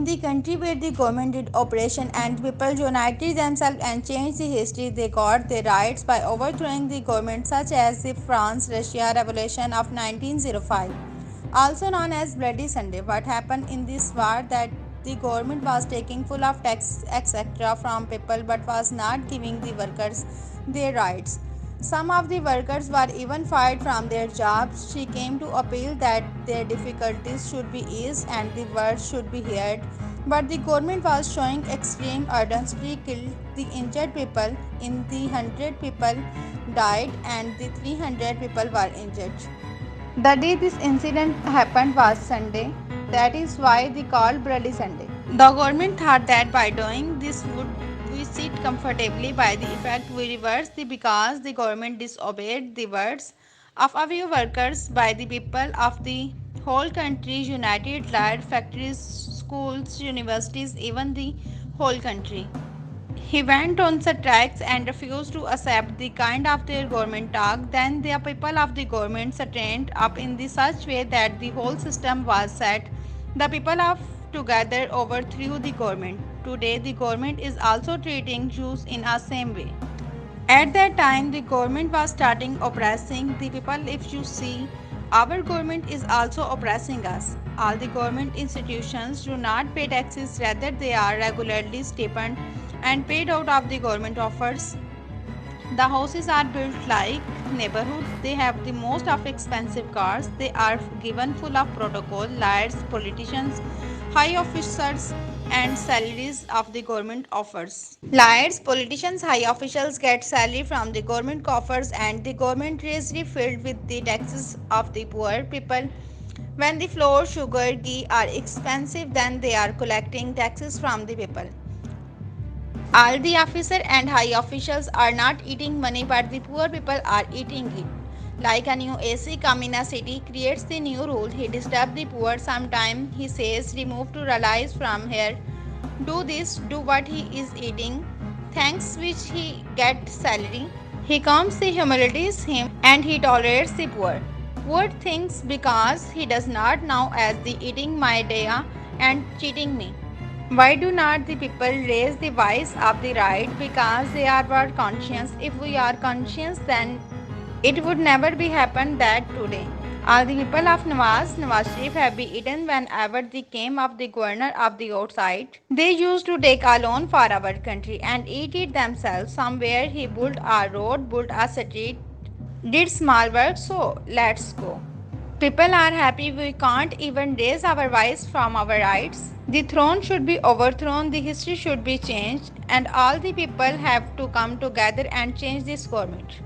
In the country where the government did operation and people united themselves and changed the history, they got their rights by overthrowing the government such as the France-Russia Revolution of 1905, also known as Bloody Sunday. What happened in this war that the government was taking full of tax etc. from people but was not giving the workers their rights. Some of the workers were even fired from their jobs. She came to appeal that their difficulties should be eased and the words should be heard. But the government was showing extreme urgency, killed the injured people. In the 100 people died and the 300 people were injured. The day this incident happened was Sunday. That is why they called Bloody Sunday. The government thought that by doing this would we sit comfortably. By the effect we reverse the because the government disobeyed the words of a few workers by the people of the whole country united led factories, schools, universities, even the whole country. He went on strikes and refused to accept the kind of their government talk. Then the people of the government straightened up in the such way that the whole system was set. The people of together overthrew the government. Today the government is also treating Jews in a same way. At that time, the government was starting oppressing the people. If you see, our government is also oppressing us. All the government institutions do not pay taxes, rather, they are regularly stipend and paid out of the government offers. The houses are built like neighborhoods. They have the most of expensive cars. They are given full of protocol, liars, politicians, high officers, and salaries of the government offers. Liars, politicians, high officials get salary from the government coffers and the government treasury filled with the taxes of the poor people. When the flour, sugar, ghee are expensive, then they are collecting taxes from the people. All the officer and high officials are not eating money, but the poor people are eating it. Like a new AC come in a city creates the new rule. He disturbs the poor. Sometime he says remove to realize from here. Do this, do what he is eating. Thanks which he get salary. He comes, he humiliates him and he tolerates the poor. Poor thinks because he does not know as the eating my daya and cheating me. Why do not the people raise the voice of the right? Because they are our conscience. If we are conscious, then it would never be happen that today. All the people of Nawaz Sharif have been eaten whenever they came of the governor of the outside. They used to take a loan for our country and eat it themselves. Somewhere he built a road, built a street, did small work, so let's go. People are happy we can't even raise our voice from our rights. The throne should be overthrown, the history should be changed, and all the people have to come together and change this government.